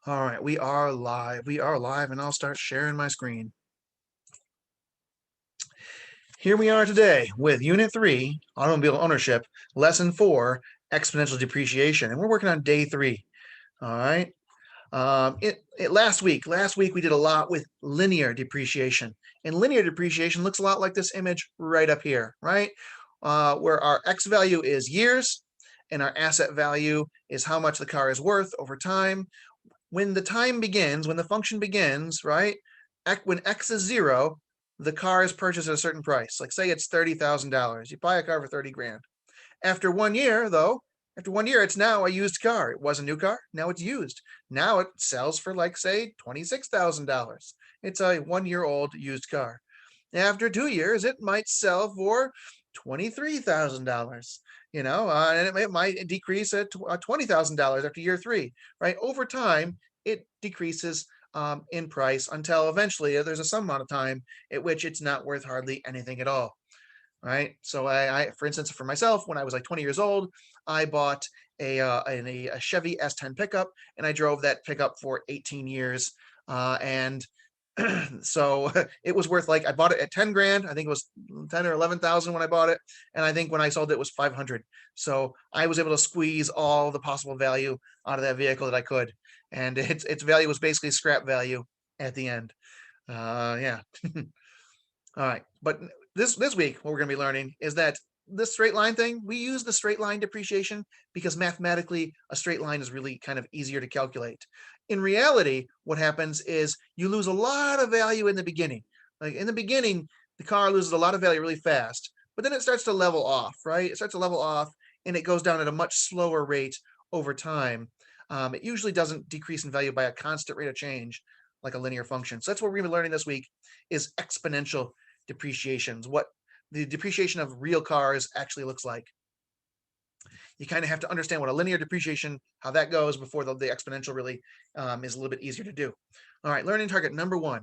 All right, we are live. We are live, and I'll start sharing my screen. Here we are today with Unit 3, Automobile Ownership, Lesson 4, Exponential Depreciation, and we're working on Day 3. All right. Last week we did a lot with linear depreciation, and linear depreciation looks a lot like this image right up here, right? Where our X value is years, and our asset value is how much the car is worth over time. When the time begins, when the function begins, right? When X is 0, the car is purchased at a certain price. Like say it's $30,000. You buy a car for 30 grand. After 1 year, though, it's now a used car. It was a new car. Now it's used. Now it sells for like say $26,000. It's a 1-year-old used car. After 2 years, it might sell for $23,000. And it might decrease at $20,000 after year 3, right? Over time, it decreases in price until eventually there's some amount of time at which it's not worth hardly anything at all, right? So I for instance, for myself, when I was like 20 years old, I bought a Chevy S10 pickup, and I drove that pickup for 18 years, and so it was worth, like, I bought it at 10 grand. I think it was 10 or 11,000 when I bought it, and I think when I sold it was 500. So I was able to squeeze all the possible value out of that vehicle that I could, and its value was basically scrap value at the end. Yeah. All right, but this week what we're going to be learning is that this straight line thing, we use the straight line depreciation because mathematically a straight line is really kind of easier to calculate. In reality, what happens is you lose a lot of value in the beginning. Like in the beginning, the car loses a lot of value really fast, but then it starts to level off, right? It starts to level off, and it goes down at a much slower rate over time. It usually doesn't decrease in value by a constant rate of change like a linear function. So that's what we're going to be learning this week is exponential depreciations, what the depreciation of real cars actually looks like. You kind of have to understand what a linear depreciation, how that goes before the exponential really is a little bit easier to do. All right, learning target number 1.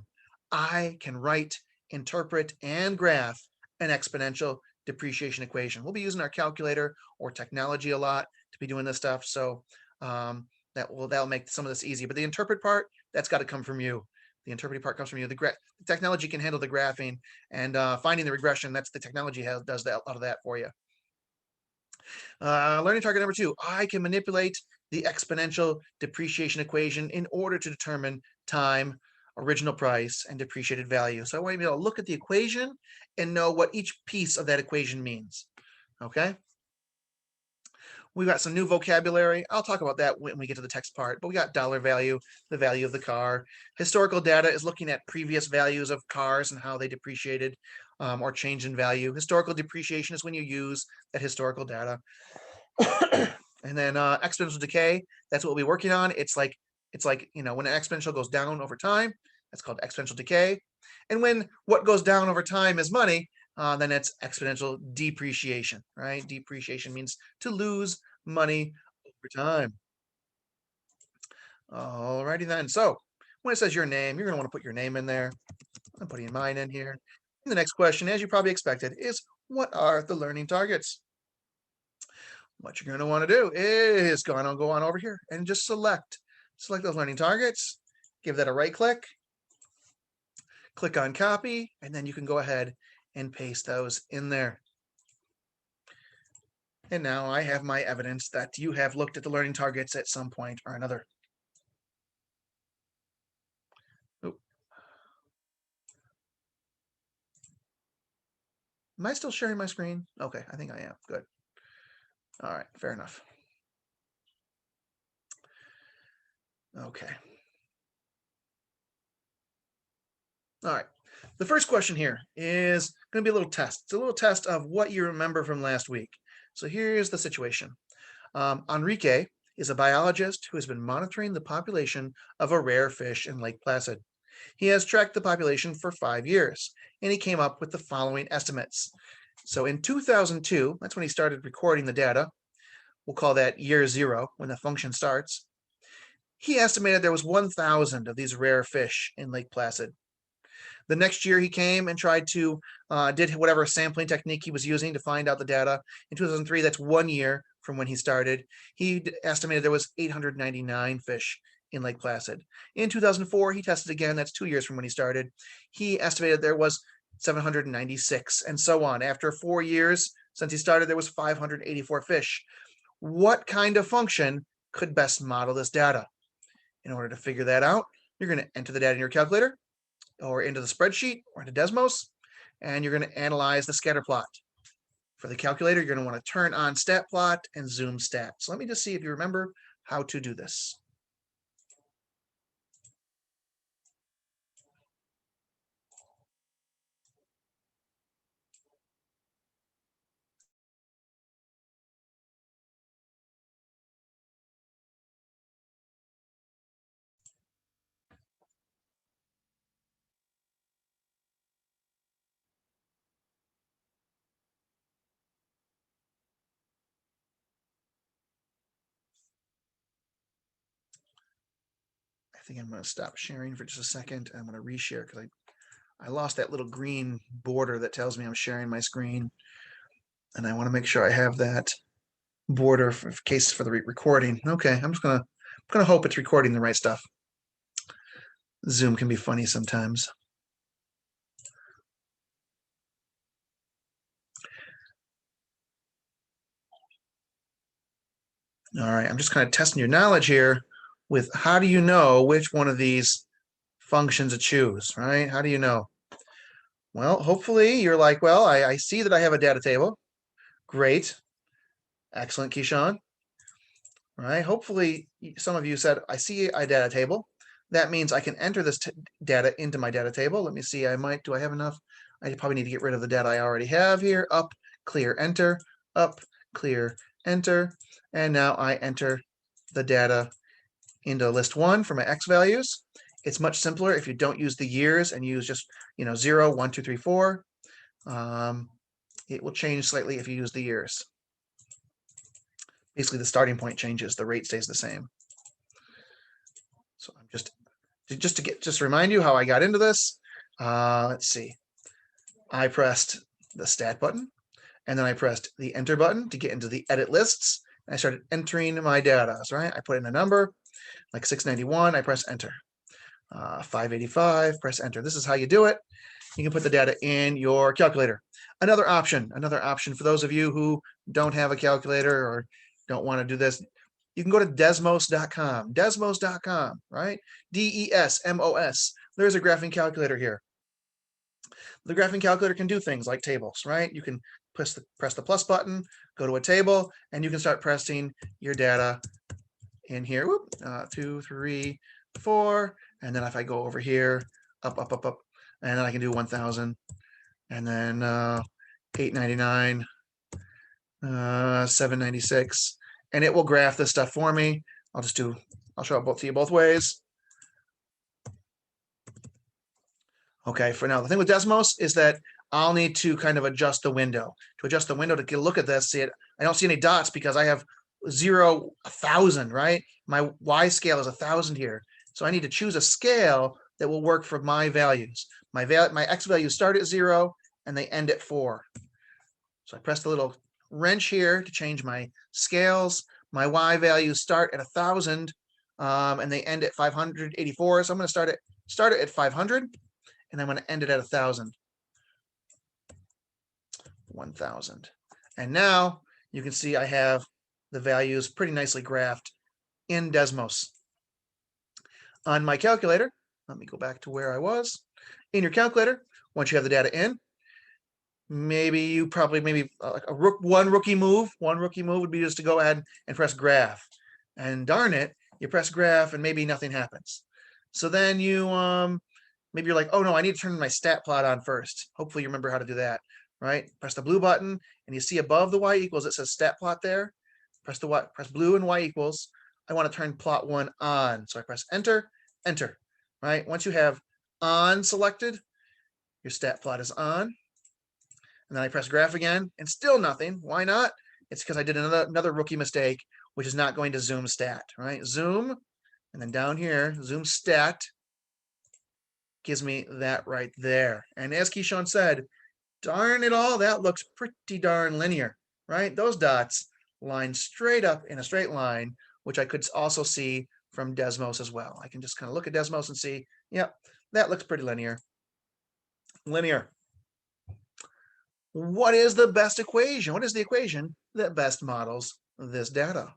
I can write, interpret, and graph an exponential depreciation equation. We'll be using our calculator or technology a lot to be doing this stuff, so that'll make some of this easy. But the interpret part, that's got to come from you. The interpreting part comes from you. The technology can handle the graphing, and finding the regression, that's the technology does a lot of that for you. Learning target number 2, I can manipulate the exponential depreciation equation in order to determine time, original price, and depreciated value. So I want you to be able to look at the equation and know what each piece of that equation means. Okay? We've got some new vocabulary. I'll talk about that when we get to the text part, but we got dollar value, the value of the car. Historical data is looking at previous values of cars and how they depreciated or changed in value. Historical depreciation is when you use that historical data. And then exponential decay, that's what we'll be working on. It's like, when an exponential goes down over time, that's called exponential decay. And when what goes down over time is money, then it's exponential depreciation, right? Depreciation means to lose money over time. Alrighty then. So when it says your name, you're going to want to put your name in there. I'm putting mine in here. And the next question, as you probably expected, is what are the learning targets? What you're going to want to do is go on over here and just select those learning targets. Give that a right click. Click on copy, and then you can go ahead and paste those in there. And now I have my evidence that you have looked at the learning targets at some point or another. Oop. Am I still sharing my screen? Okay, I think I am. Good. All right, fair enough. Okay. All right. The first question here is going to be a little test. It's a little test of what you remember from last week. So here's the situation. Enrique is a biologist who has been monitoring the population of a rare fish in Lake Placid. He has tracked the population for 5 years, and he came up with the following estimates. So in 2002, that's when he started recording the data. We'll call that year 0 when the function starts. He estimated there was 1,000 of these rare fish in Lake Placid. The next year he came and tried to did whatever sampling technique he was using to find out the data. In 2003, that's 1 year from when he started. He estimated there was 899 fish in Lake Placid. In 2004, he tested again. That's 2 years from when he started. He estimated there was 796 and so on. After 4 years since he started, there was 584 fish. What kind of function could best model this data? In order to figure that out, you're going to enter the data in your calculator or into the spreadsheet or into Desmos, and you're going to analyze the scatter plot. For the calculator, you're going to want to turn on stat plot and zoom stat. So let me just see if you remember how to do this. I think I'm going to stop sharing for just a second. I'm going to reshare because I lost that little green border that tells me I'm sharing my screen. And I want to make sure I have that border for case for the recording. Okay, I'm gonna hope it's recording the right stuff. Zoom can be funny sometimes. All right, I'm just kind of testing your knowledge here with how do you know which one of these functions to choose, right? How do you know? Well, hopefully you're like, well, I see that I have a data table. Great. Excellent, Keyshawn. All right, hopefully some of you said, I see a data table. That means I can enter this data into my data table. Let me see, do I have enough? I probably need to get rid of the data I already have here. Up, clear, enter, up, clear, enter. And now I enter the data into list 1 for my X values. It's much simpler if you don't use the years and use just 0, 1, 2, 3, 4. It will change slightly if you use the years. Basically, the starting point changes, the rate stays the same. So I'm just to remind you how I got into this. Let's see. I pressed the stat button, and then I pressed the enter button to get into the edit lists. And I started entering my data. So, right, I put in a number like 691. I press enter. 585. Press enter. This is how you do it. You can put the data in your calculator. Another option for those of you who don't have a calculator or don't want to do this, you can go to Desmos.com. Desmos.com, right? DESMOS. There's a graphing calculator here. The graphing calculator can do things like tables, right? You can press the plus button, go to a table, and you can start pressing your data in here. 2, 3, 4, and then if I go over here, up, and then I can do 1,000, and then 899, 796, and it will graph this stuff for me. I'll show it to you both ways. Okay, for now, the thing with Desmos is that I'll need to kind of adjust the window. To adjust the window to get a look at this, see it, I don't see any dots because I have 0, 1,000, right? My Y scale is 1,000 here. So I need to choose a scale that will work for my values. My X values start at 0 and they end at 4. So I press the little wrench here to change my scales. My Y values start at 1,000 and they end at 584. So I'm going to start it at 500 and I'm going to end it at 1,000. 1,000. And now you can see I have the values pretty nicely graphed in Desmos. On my calculator, let me go back to where I was. In your calculator, once you have the data in, maybe one rookie move would be just to go ahead and press graph. And darn it, you press graph and maybe nothing happens. So then you maybe you're like, oh no, I need to turn my stat plot on first. Hopefully you remember how to do that, right? Press the blue button and you see above the Y equals, it says stat plot there. Press blue and Y equals. I want to turn plot 1 on. So I press enter, enter, right? Once you have on selected, your stat plot is on. And then I press graph again and still nothing. Why not? It's because I did another rookie mistake, which is not going to zoom stat, right? Zoom, and then down here, zoom stat gives me that right there. And as Keyshawn said, darn it all, that looks pretty darn linear, right? Those dots line straight up in a straight line, which I could also see from Desmos as well. I can just kind of look at Desmos and see, yep, that looks pretty linear. Linear. What is the best equation? What is the equation that best models this data?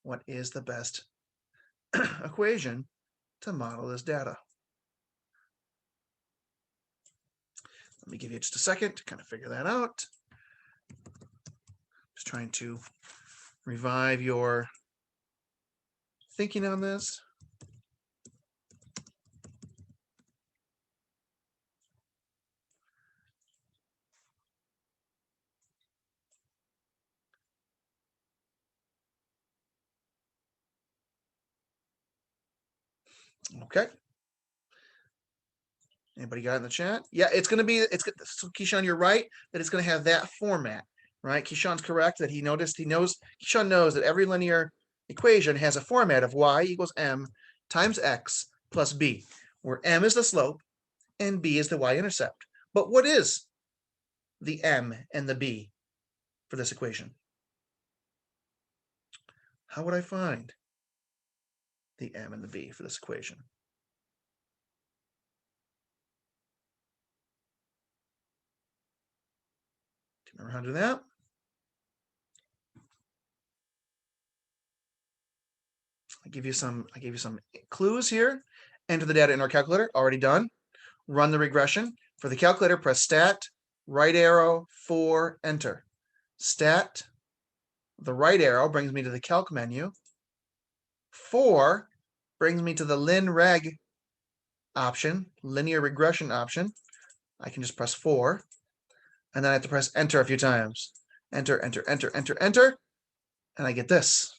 What is the best equation to model this data? Let me give you just a second to kind of figure that out. Just trying to revive your thinking on this. Okay. Anybody got it in the chat? Yeah, it's going to be, so Keyshawn, you're right, that it's going to have that format, right? Keyshawn's correct that Keyshawn knows that every linear equation has a format of y equals m times x plus b, where m is the slope and b is the y-intercept. But what is the m and the b for this equation? How would I find the m and the b for this equation? Do you remember how to do that? I gave you some clues here. Enter the data in our calculator, already done. Run the regression. For the calculator, press stat, right arrow, 4, enter. Stat, the right arrow brings me to the calc menu. 4 brings me to the linreg option, linear regression option. I can just press 4, and then I have to press enter a few times. Enter, enter, enter, enter, enter, and I get this.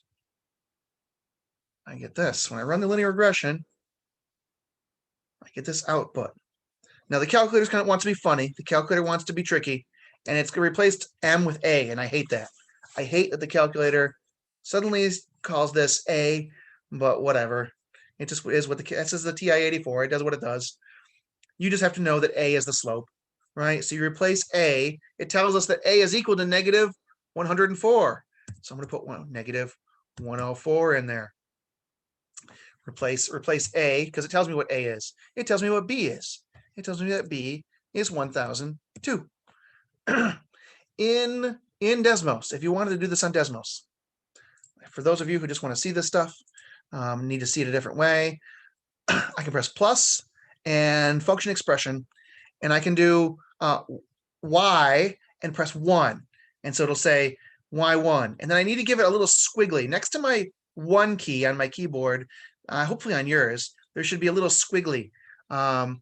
When I run the linear regression, I get this output. Now the calculator kind of wants to be funny. The calculator wants to be tricky, and it's replaced m with a, and I hate that. I hate that the calculator suddenly calls this a, but whatever. It just is what this is the TI-84. It does what it does. You just have to know that a is the slope, right? So you replace a. It tells us that a is equal to negative 104. So I'm going to put negative 104 in there. Replace a, because it tells me what a is. It tells me what b is. It tells me that b is 1002. in Desmos, if you wanted to do this on Desmos, for those of you who just want to see this stuff, need to see it a different way, I can press plus and function expression, and I can do y and press 1. And so it'll say y1. And then I need to give it a little squiggly. Next to my 1 key on my keyboard, hopefully on yours, there should be a little squiggly that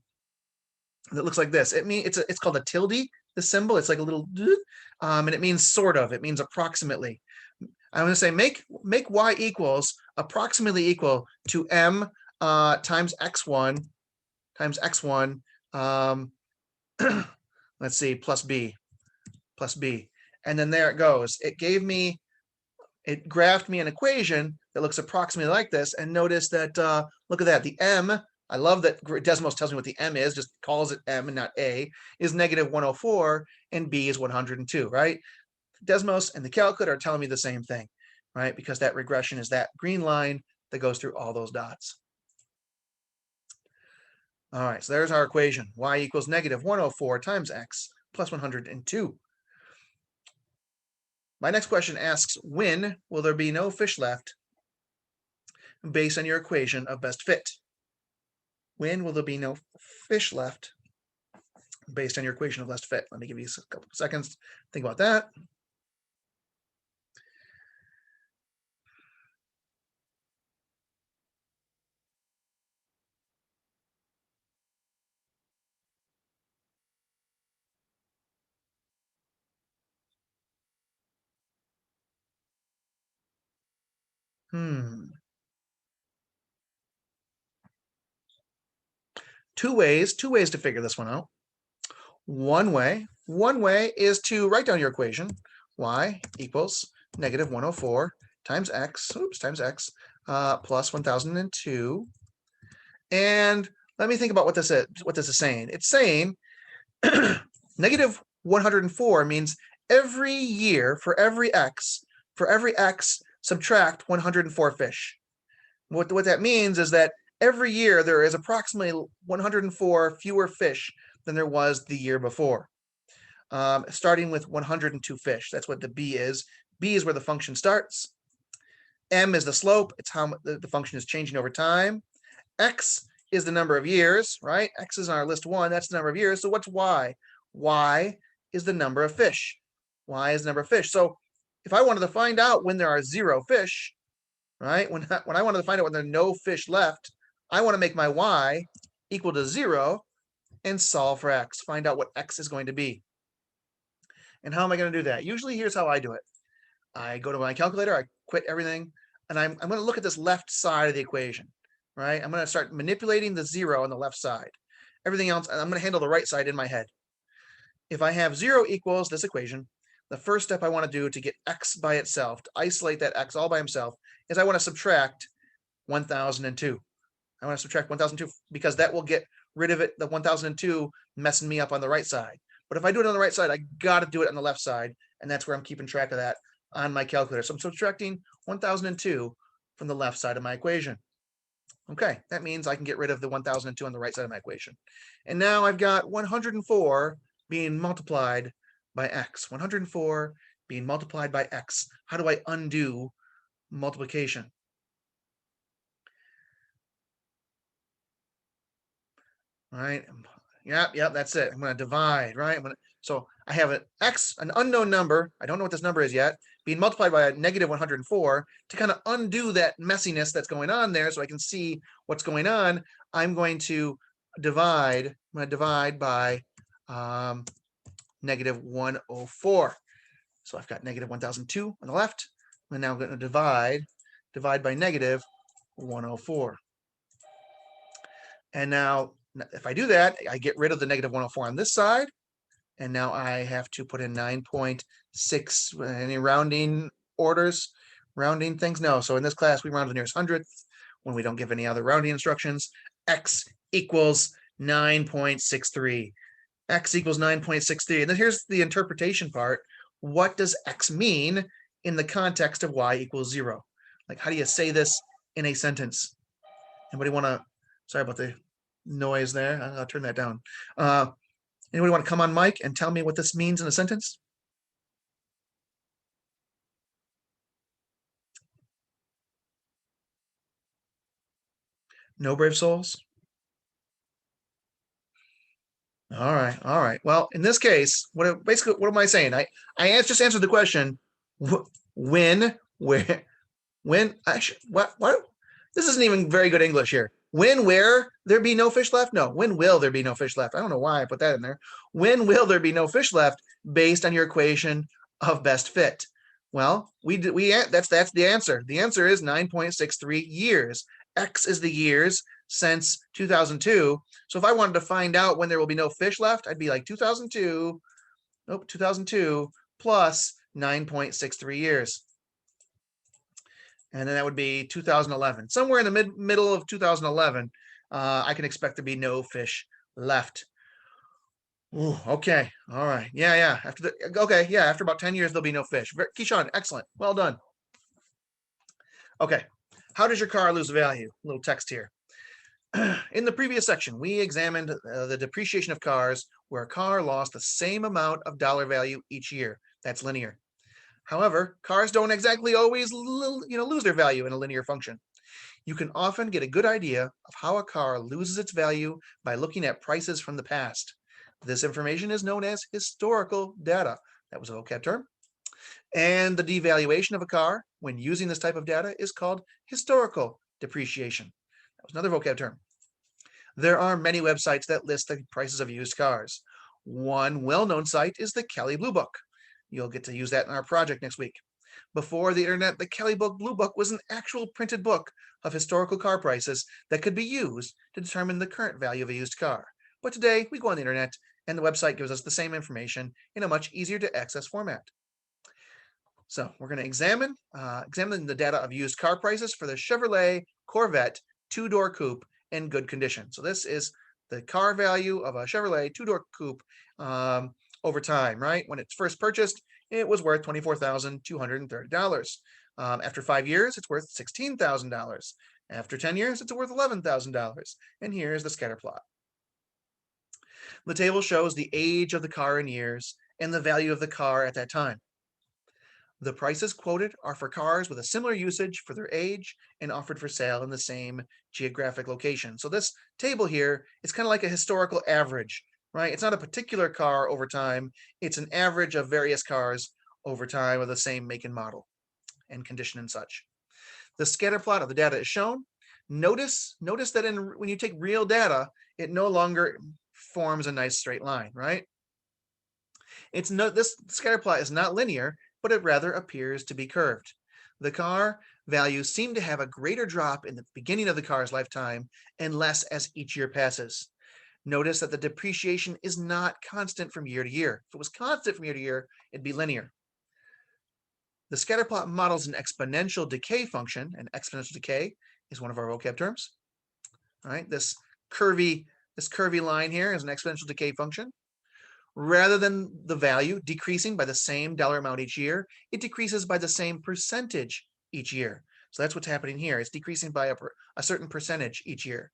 looks like this. It's called a tilde, the symbol. It's like a little, and it means sort of. It means approximately. I'm going to say make y equals approximately equal to m times x1 times x1. Let's see, plus b, and then there it goes. It graphed me an equation that looks approximately like this. And notice that, look at that, the m, I love that Desmos tells me what the m is, just calls it m and not a, is negative 104, and b is 102, right? Desmos and the calculator are telling me the same thing, right? Because that regression is that green line that goes through all those dots. All right, so there's our equation. Y equals negative 104 times x plus 102. My next question asks, when will there be no fish left based on your equation of best fit? When will there be no fish left based on your equation of best fit? Let me give you a couple of seconds to think about that. Two ways to figure this one out. One way is to write down your equation. Y equals negative 104 times x, plus 1002. And let me think about what this is saying. It's saying negative 104 means every year for every x, subtract 104 fish. What that means is that every year there is approximately 104 fewer fish than there was the year before. Starting with 102 fish. That's what the B is. B is where the function starts. M is the slope. It's how the function is changing over time. X is the number of years, right? X is on our list 1. That's the number of years. So what's Y? Y is the number of fish. Y is the number of fish. So if I wanted to find out when there are 0 fish, right? When I wanted to find out when there are no fish left, I want to make my Y equal to 0 and solve for X. Find out what X is going to be. And how am I going to do that? Usually here's how I do it. I go to my calculator, I quit everything, and I'm going to look at this left side of the equation, right? I'm going to start manipulating the 0 on the left side. Everything else, I'm going to handle the right side in my head. If I have 0 equals this equation, the first step I want to do to get X by itself, to isolate that X all by himself, is I want to subtract 1002. I want to subtract 1002 because that will get rid of it, the 1002 messing me up on the right side. But if I do it on the right side, I got to do it on the left side, and that's where I'm keeping track of that on my calculator. So I'm subtracting 1002 from the left side of my equation. Okay, that means I can get rid of the 1002 on the right side of my equation. And now I've got 104 being multiplied by X. 104 being multiplied by X. How do I undo multiplication? All right. Yep, that's it. I'm going to divide, right? So I have an X, an unknown number. I don't know what this number is yet, being multiplied by a negative 104 to kind of undo that messiness that's going on there so I can see what's going on. I'm going to divide. I'm going to divide by negative 104. So I've got negative 1002 on the left. I'm now going to divide by negative 104. And now if I do that, I get rid of the negative 104 on this side. And now I have to put in 9.6, any rounding orders, rounding things? No. So in this class, we round to the nearest hundredth when we don't give any other rounding instructions. X equals 9.63. X equals 9.63. And then here's the interpretation part. What does X mean in the context of Y equals 0? Like, how do you say this in a sentence? Anybody want to, sorry about the noise there. I'll turn that down. Anybody want to come on mic and tell me what this means in a sentence? No brave souls? All right. Well, in this case, what am I saying? I just answered the question. When, where, when? Actually, what? This isn't even very good English here. When, where there be no fish left? No. When will there be no fish left? I don't know why I put that in there. When will there be no fish left based on your equation of best fit? Well, that's the answer. The answer is 9.63 years. X is the years since 2002. So if I wanted to find out when there will be no fish left, I'd be like 2002 plus 9.63 years. And then that would be 2011. Somewhere in the middle of 2011, I can expect there to be no fish left. Ooh, okay. All right. Yeah. After about 10 years, there'll be no fish. Keyshawn, excellent. Well done. Okay. How does your car lose value? A little text here. In the previous section, we examined the depreciation of cars where a car lost the same amount of dollar value each year. That's linear. However, cars don't exactly always lose their value in a linear function. You can often get a good idea of how a car loses its value by looking at prices from the past. This information is known as historical data. That was a vocab term. And the devaluation of a car when using this type of data is called historical depreciation. That was another vocab term. There are many websites that list the prices of used cars. One well-known site is the Kelley Blue Book. You'll get to use that in our project next week. Before the internet, the Kelley Blue Book was an actual printed book of historical car prices that could be used to determine the current value of a used car. But today, we go on the internet, and the website gives us the same information in a much easier to access format. So we're going to examine the data of used car prices for the Chevrolet Corvette two-door coupe in good condition. So this is the car value of a Chevrolet two-door coupe over time, right? When it's first purchased, it was worth $24,230. After 5 years, it's worth $16,000. After 10 years, it's worth $11,000. And here's the scatter plot. The table shows the age of the car in years and the value of the car at that time. The prices quoted are for cars with a similar usage for their age and offered for sale in the same geographic location. So this table here is kind of like a historical average, right? It's not a particular car over time. It's an average of various cars over time of the same make and model and condition and such. The scatter plot of the data is shown. Notice that when you take real data, it no longer forms a nice straight line, right? This scatter plot is not linear, but it rather appears to be curved. The car values seem to have a greater drop in the beginning of the car's lifetime and less as each year passes. Notice that the depreciation is not constant from year to year. If it was constant from year to year, it'd be linear. The scatter plot models an exponential decay function, and exponential decay is one of our vocab terms. All right, this curvy line here is an exponential decay function. Rather than the value decreasing by the same dollar amount each year, it decreases by the same percentage each year. So that's what's happening here. It's decreasing by a certain percentage each year.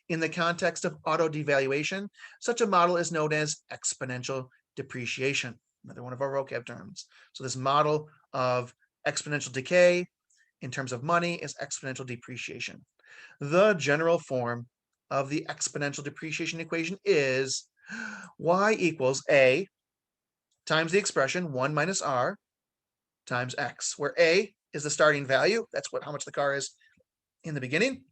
In the context of auto devaluation, such a model is known as exponential depreciation, another one of our vocab terms. So this model of exponential decay in terms of money is exponential depreciation. The general form of the exponential depreciation equation is y equals a times the expression 1 minus r times x, where a is the starting value. That's how much the car is in the beginning.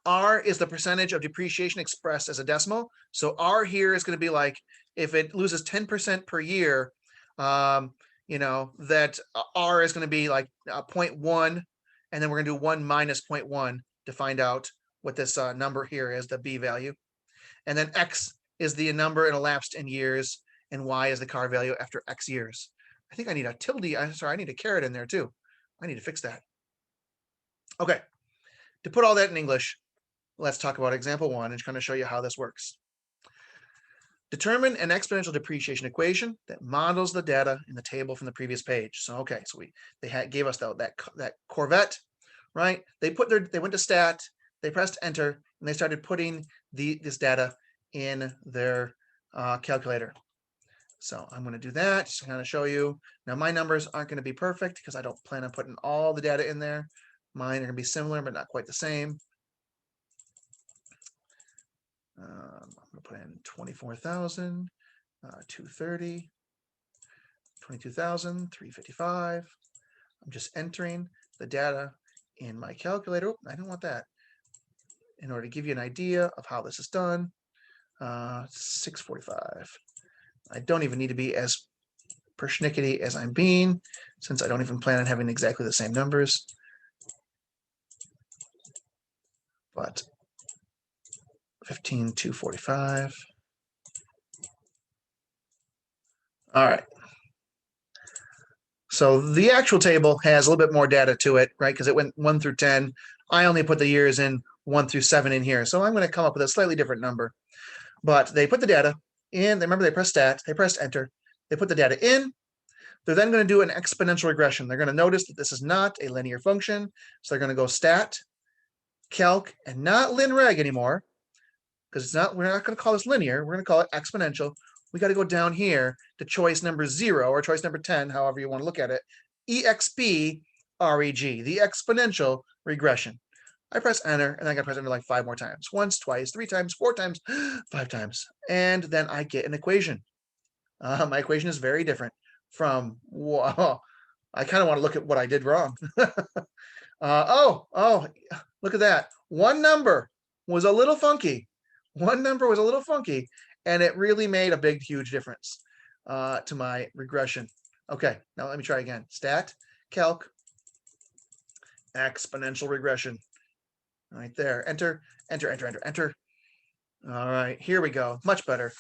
R is the percentage of depreciation expressed as a decimal. So R here is going to be like, if it loses 10% per year, that R is going to be like 0.1, and then we're going to do 1 minus 0.1 to find out what this number here is, the B value. And then X is the number elapsed in years, and Y is the car value after X years. I think I need a tilde. I need a caret in there too. I need to fix that. Okay, to put all that in English, let's talk about example 1 and kind of show you how this works. Determine an exponential depreciation equation that models the data in the table from the previous page. So okay, so they gave us that Corvette, right? They went to stat, they pressed enter, and they started putting this data in their calculator. So I'm going to do that just to kind of show you. Now my numbers aren't going to be perfect because I don't plan on putting all the data in there. Mine are going to be similar, but not quite the same. I'm going to put in 24,000, 230, 22,000, 355. I'm just entering the data in my calculator. I don't want that. In order to give you an idea of how this is done, 645. I don't even need to be as persnickety as I'm being, since I don't even plan on having exactly the same numbers. But 15,245. All right. So the actual table has a little bit more data to it, right? Because it went 1 through 10. I only put the years in 1 through 7 in here. So I'm going to come up with a slightly different number. But they put the data in. Remember, they pressed stat. They pressed enter. They put the data in. They're then going to do an exponential regression. They're going to notice that this is not a linear function. So they're going to go stat, calc, and not linreg anymore. Because it's not, we're not going to call this linear. We're going to call it exponential. We got to go down here to choice number 0 or choice number 10, however you want to look at it. EXP REG, the exponential regression. I press enter, and I got to press enter like 5 more times. Once, twice, 3 times, 4 times, 5 times. And then I get an equation. My equation is very different from, wow, I kind of want to look at what I did wrong. Oh, look at that. One number was a little funky. One number was a little funky, and it really made a big, huge difference to my regression. Okay, now let me try again. Stat, calc, exponential regression. Right there. Enter, enter, enter, enter, enter. All right, here we go. Much better.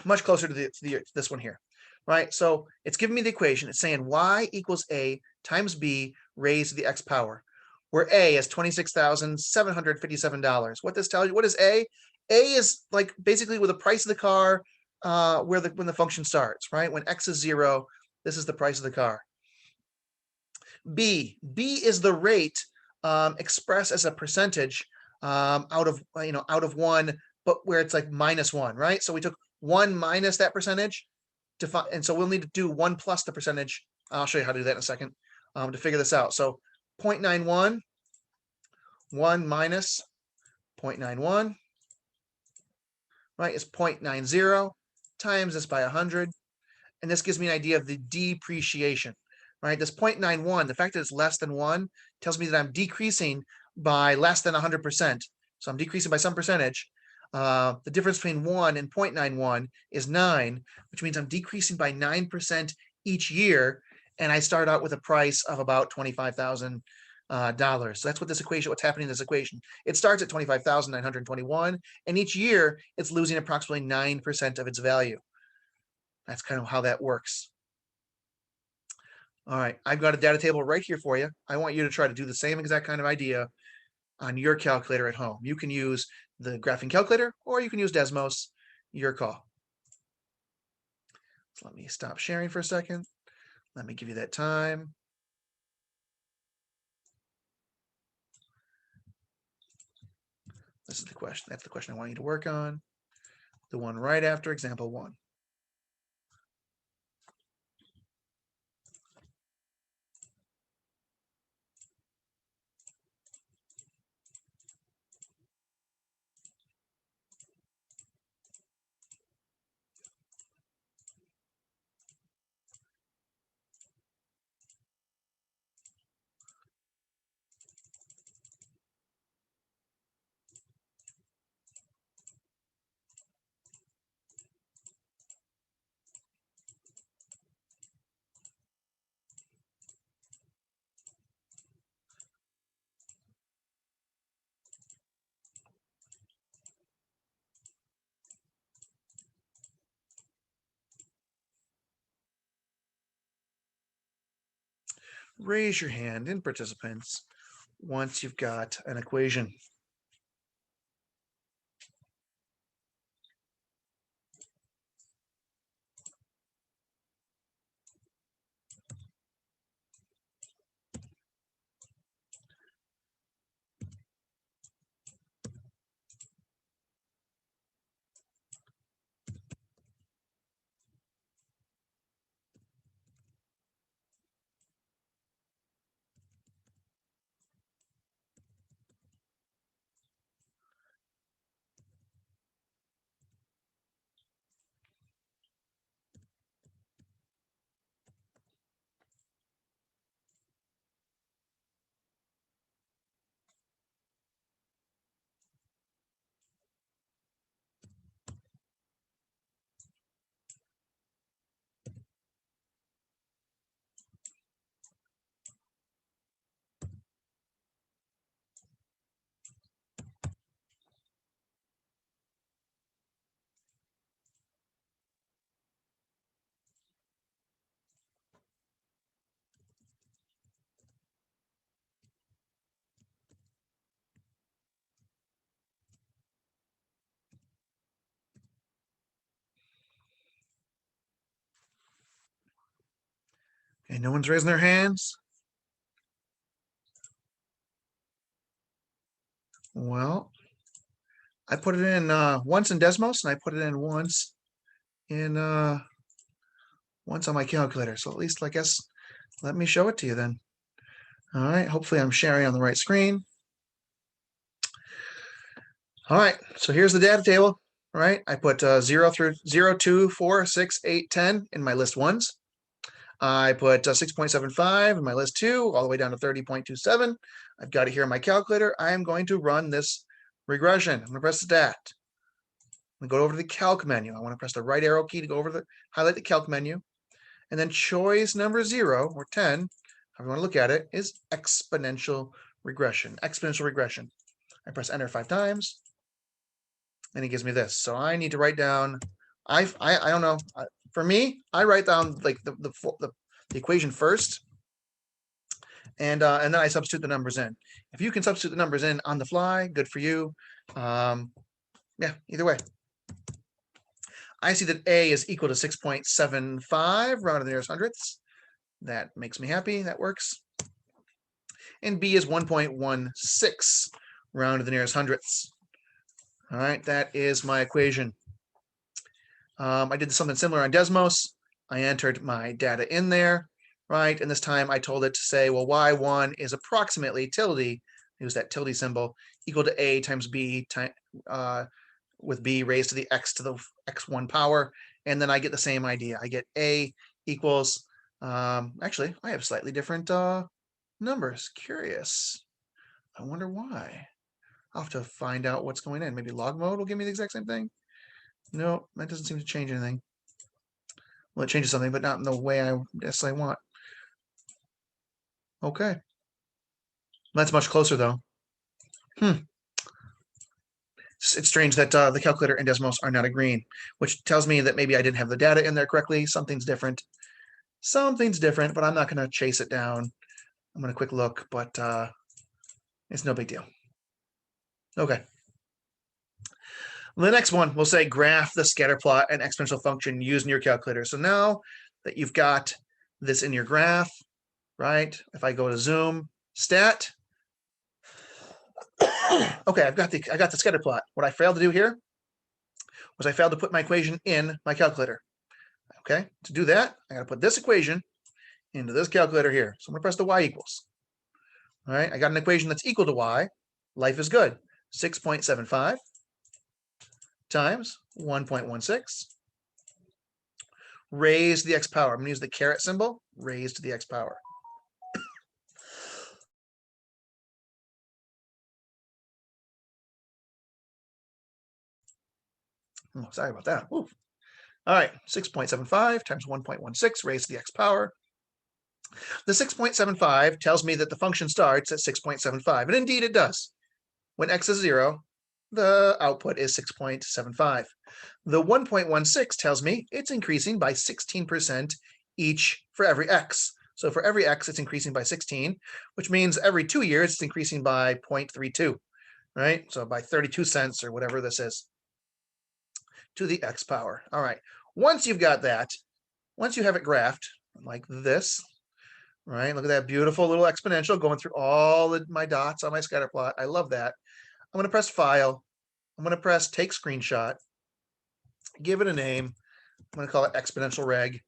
Much closer to this one here. Right, so it's giving me the equation. It's saying y equals a times b raised to the x power, where a is $26,757. What this tells you, what is a? A is like basically with the price of the car when the function starts, right? When x is 0, this is the price of the car. B is the rate express as a percentage out of out of 1, but where it's like -1, right? So we took 1 minus that percentage to find, and so we'll need to do 1 plus the percentage. I'll show you how to do that in a second to figure this out. So 0.91, 1 minus 0.91, right, is 0.90 times this by 100. And this gives me an idea of the depreciation, right? This 0.91, the fact that it's less than 1 tells me that I'm decreasing by less than 100%. So I'm decreasing by some percentage. The difference between 1 and 0.91 is 9, which means I'm decreasing by 9% each year. And I start out with a price of about $25,000. So that's what this equation, what's happening in this equation. It starts at 25,921, and each year it's losing approximately 9% of its value. That's kind of how that works. All right, I've got a data table right here for you. I want you to try to do the same exact kind of idea on your calculator at home. You can use the graphing calculator, or you can use Desmos, your call. So let me stop sharing for a second. Let me give you that time. This is the question. That's the question I want you to work on. The one right after example 1. Raise your hand in participants once you've got an equation. Okay, no one's raising their hands. Well, I put it in once in Desmos, and I put it in once on my calculator. So at least, I guess, let me show it to you then. All right, hopefully I'm sharing on the right screen. All right, so here's the data table, right? I put 0 through 0, 2, 4, 6, 8, 10 in my list ones. I put 6.75 in my list 2, all the way down to 30.27. I've got it here in my calculator. I am going to run this regression. I'm going to press that. I'm going to go over to the calc menu. I want to press the right arrow key to go over the highlight the calc menu. And then choice number 0 or 10, however you want to look at it, is exponential regression. Exponential regression. I press enter 5 times, and it gives me this. So I need to write down. I don't know. For me, I write down like the equation first, and then I substitute the numbers in. If you can substitute the numbers in on the fly, good for you. Yeah, either way. I see that A is equal to 6.75, rounded to the nearest hundredths. That makes me happy. That works. and b is 1.16, round to the nearest hundredths. All right, that is my equation. I did something similar on Desmos. I entered my data in there, right? And this time I told it to say, well, y1 is approximately tilde, use that tilde symbol, equal to a times b with b raised to the x to the x1 power. And then I get the same idea. I get a equals, actually, I have slightly different numbers. Curious. I wonder why. I'll have to find out what's going in. Maybe log mode will give me the exact same thing. No, that doesn't seem to change anything. Well, it changes something, but not in the way I necessarily want. Okay. That's much closer, though. It's strange that the calculator and Desmos are not agreeing, which tells me that maybe I didn't have the data in there correctly. Something's different. Something's different, but I'm not going to chase it down. I'm going to quick look, but it's no big deal. Okay. The next one, we'll say graph the scatter plot and exponential function using your calculator. So now that you've got this in your graph, right? If I go to zoom, stat. Okay, I got the scatter plot. What I failed to do here was I failed to put my equation in my calculator. Okay, to do that, I got to put this equation into this calculator here. So I'm going to press the y equals. All right, I got an equation that's equal to y. Life is good. 6.75 times 1.16 raised to the x power. I'm going to use the caret symbol, raised to the x power. Oh, sorry about that. Ooh. All right, 6.75 times 1.16 raised to the x power. The 6.75 tells me that the function starts at 6.75, and indeed it does. When x is 0, the output is 6.75. The 1.16 tells me it's increasing by 16% each for every x. So for every x, it's increasing by 16, which means every 2 years, it's increasing by 0.32, right? So by 32 cents or whatever this is to the x power. All right, once you've got that, once you have it graphed like this, right? Look at that beautiful little exponential going through all of my dots on my scatter plot. I love that. I'm going to press File. I'm going to press Take Screenshot. Give it a name. I'm going to call it Exponential Reg.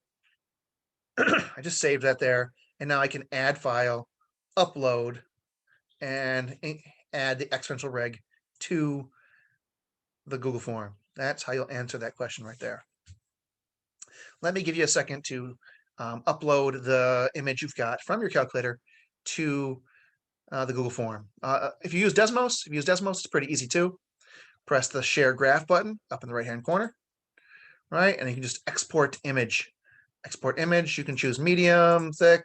I just saved that there. And now I can add file, upload, and add the exponential reg to the Google form. That's how you'll answer that question right there. Let me give you a second to upload the image you've got from your calculator to the Google form. If you use Desmos, it's pretty easy too. Press the Share Graph button up in the right-hand corner, right? And you can just export image. Export image. You can choose medium, thick,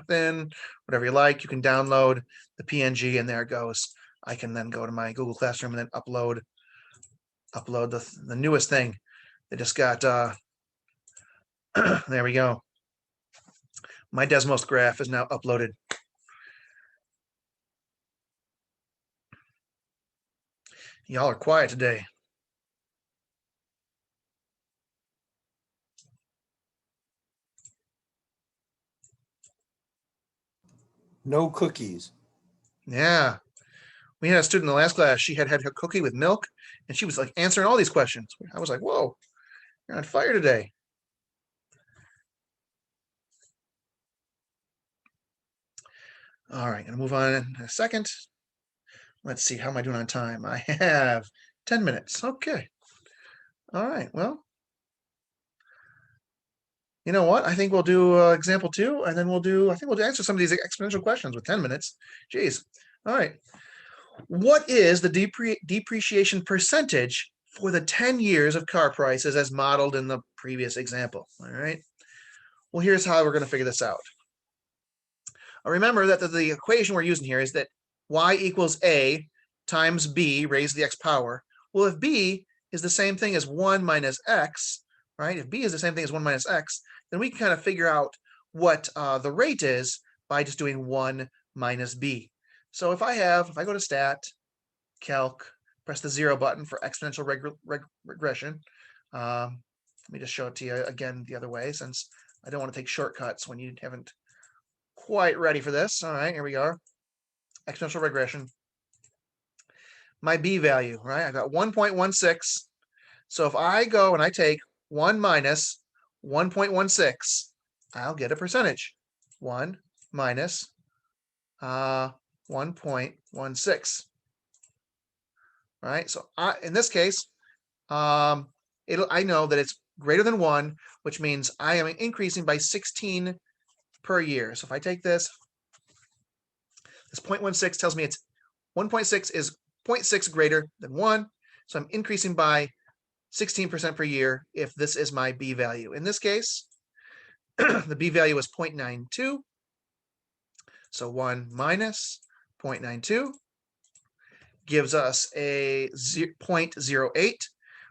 thin, whatever you like. You can download the PNG, and there it goes. I can then go to my Google Classroom and then upload the newest thing. They just got there we go. My Desmos graph is now uploaded. Y'all are quiet today. No cookies. Yeah. We had a student in the last class. She had her cookie with milk, and she was like answering all these questions. I was like, whoa, you're on fire today. All right, gonna move on in a second. Let's see, how am I doing on time? I have 10 minutes. Okay. All right, well, you know what? I think we'll do example 2, and then I think we'll answer some of these exponential questions with 10 minutes. Geez. All right. What is the depreciation percentage for the 10 years of car prices as modeled in the previous example? All right. Well, here's how we're going to figure this out. Remember that the equation we're using here is that y equals a times b raised to the x power. Well, if b is the same thing as 1 minus x, right? If b is the same thing as 1 minus x, then we can kind of figure out what the rate is by just doing 1 minus b. So if I go to Stat, Calc, press the 0 button for exponential regression. Let me just show it to you again the other way, since I don't want to take shortcuts when you haven't quite ready for this. All right, here we are. exponential regression. My B value, right? I got 1.16. So if I go and I take 1 minus 1.16, I'll get a percentage. 1 minus 1.16. Right? So in this case, I know that it's greater than 1, which means I am increasing by 16 per year. So if I take this 0.16 tells me it's 1.6 is 0.6 greater than 1. So I'm increasing by 16% per year if this is my B value. In this case, the B value is 0.92. So 1 minus 0.92 gives us a 0.08,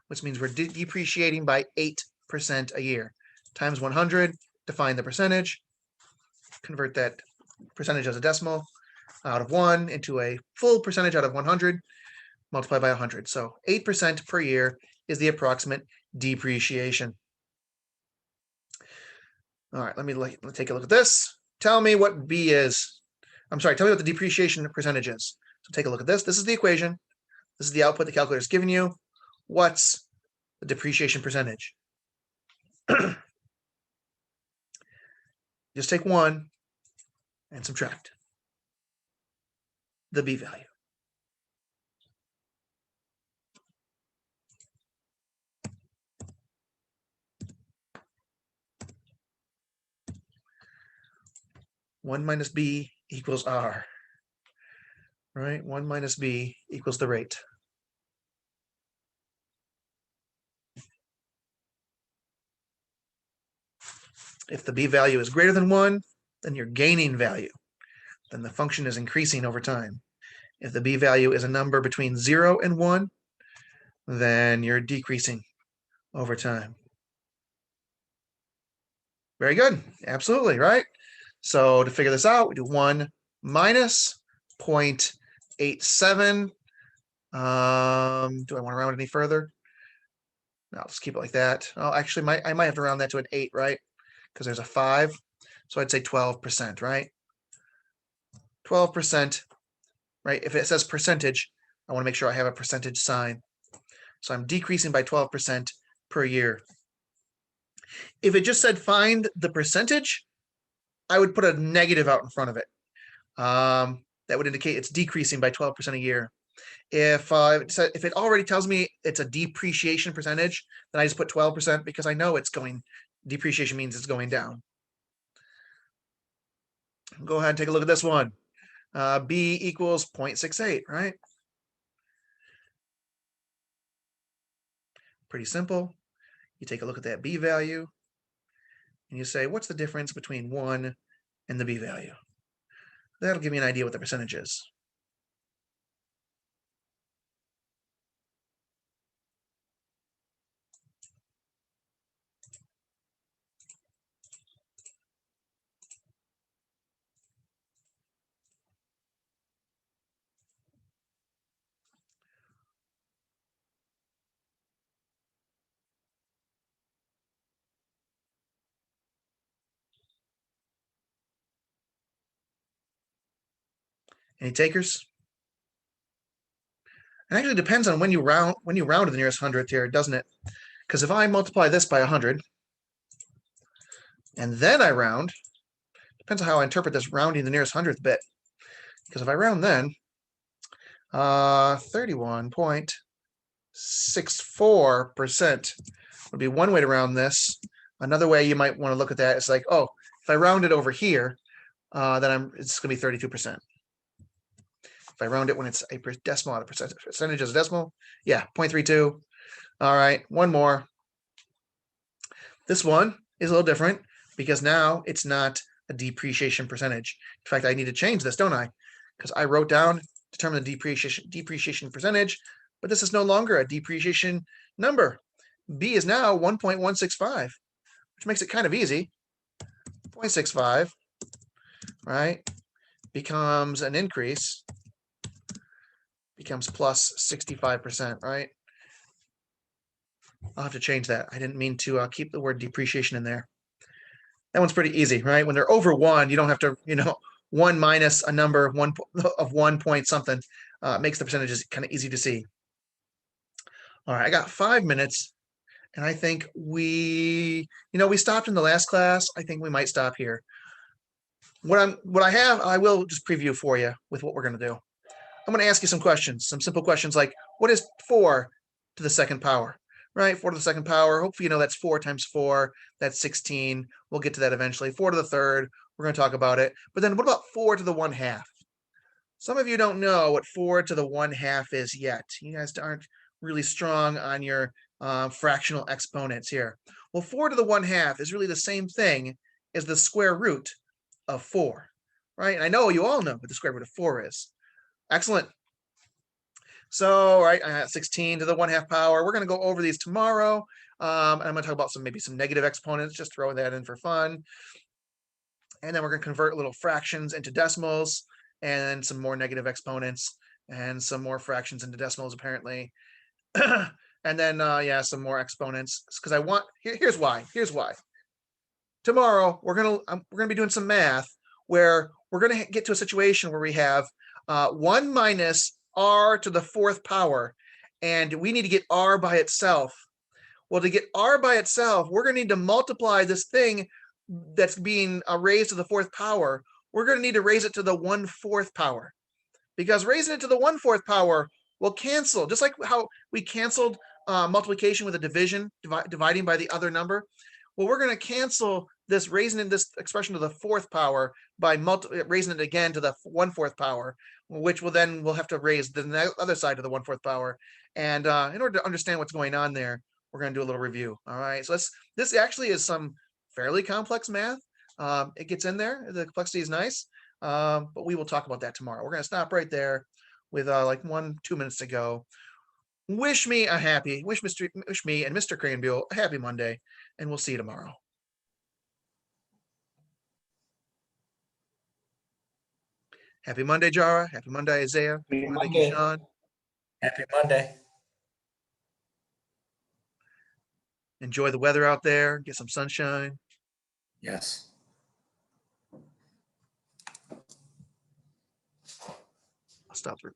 which means we're depreciating by 8% a year. Times 100, define the percentage, convert that percentage as a decimal out of 1 into a full percentage out of 100, multiply by 100. So 8% per year is the approximate depreciation. All right, let me take a look at this. Tell me what B is. I'm sorry, tell me what the depreciation percentage is. So take a look at this. This is the equation. This is the output the calculator is giving you. What's the depreciation percentage? Just take 1 and subtract the B value. One minus B equals R, right? 1 minus B equals the rate. If the B value is greater than 1, then you're gaining value. Then the function is increasing over time. If the B value is a number between 0 and 1, then you're decreasing over time. Very good. Absolutely, right? So to figure this out, we do 1 minus 0.87. Do I want to round it any further? No, I'll just keep it like that. Oh, actually, I might have to round that to an 8, right? Because there's a 5. So I'd say 12%, right? 12%, right? If it says percentage, I want to make sure I have a percentage sign. So I'm decreasing by 12% per year. If it just said find the percentage, I would put a negative out in front of it. That would indicate it's decreasing by 12% a year. If it already tells me it's a depreciation percentage, then I just put 12% because I know it's going, depreciation means it's going down. Go ahead and take a look at this one. B equals 0.68, right? Pretty simple. You take a look at that B value and you say, what's the difference between 1 and the B value? That'll give me an idea what the percentage is. Any takers? It actually depends on when you round to the nearest hundredth here, doesn't it? Because if I multiply this by 100 and then I round, depends on how I interpret this rounding the nearest hundredth bit. Because if I round then, 31.64% would be one way to round this. Another way you might want to look at that is like, oh, if I round it over here, then it's going to be 32%. If I round it when it's a decimal, the percentage is a decimal, yeah, 0.32. All right, one more. This one is a little different because now it's not a depreciation percentage. In fact, I need to change this, don't I? Because I wrote down determine the depreciation percentage, but this is no longer a depreciation number. B is now 1.165, which makes it kind of easy. 0.65, right, becomes an increase, becomes plus 65%, right? I'll have to change that. I didn't mean to keep the word depreciation in there. That one's pretty easy, right? When they're over 1, you don't have to, 1 minus a number of 1 point something makes the percentages kind of easy to see. All right, I got 5 minutes, and I think we stopped in the last class. I think we might stop here. I will just preview for you with what we're going to do. I'm going to ask you some questions, some simple questions like, what is 4 to the second power? Right, 4 to the second power. Hopefully, that's 4 times 4. That's 16. We'll get to that eventually. 4 to the third. We're going to talk about it. But then what about 4 to the 1/2? Some of you don't know what 4 to the 1/2 is yet. You guys aren't really strong on your fractional exponents here. Well, 4 to the 1/2 is really the same thing as the square root of 4, right? And I know you all know what the square root of 4 is. Excellent. So, right, 16 to the 1/2 power. We're going to go over these tomorrow. And I'm going to talk about maybe some negative exponents, just throw that in for fun. And then we're going to convert little fractions into decimals, and some more negative exponents, and some more fractions into decimals, apparently. And then, some more exponents, because I want, here's why. Tomorrow, we're going to be doing some math where we're going to get to a situation where we have 1 minus r to the 4th power, and we need to get r by itself. Well, to get r by itself, we're going to need to multiply this thing that's being raised to the 4th power. We're going to need to raise it to the 1/4 power, because raising it to the 1/4 power will cancel, just like how we canceled multiplication with a division, dividing by the other number. Well, we're going to cancel this raising in this expression to the 4th power by raising it again to the 1/4 power, which we'll have to raise the other side to the 1/4 power. And in order to understand what's going on there, we're going to do a little review. All right, so this actually is some fairly complex math. It gets in there. The complexity is nice, but we will talk about that tomorrow. We're going to stop right there with like 1-2 minutes to go. Wish me and Mr. Cranbuell a happy Monday, and we'll see you tomorrow. Happy Monday, Jara. Happy Monday, Isaiah. Happy Monday, Keyshawn. Happy Monday. Enjoy the weather out there. Get some sunshine. Yes. I'll stop the recording.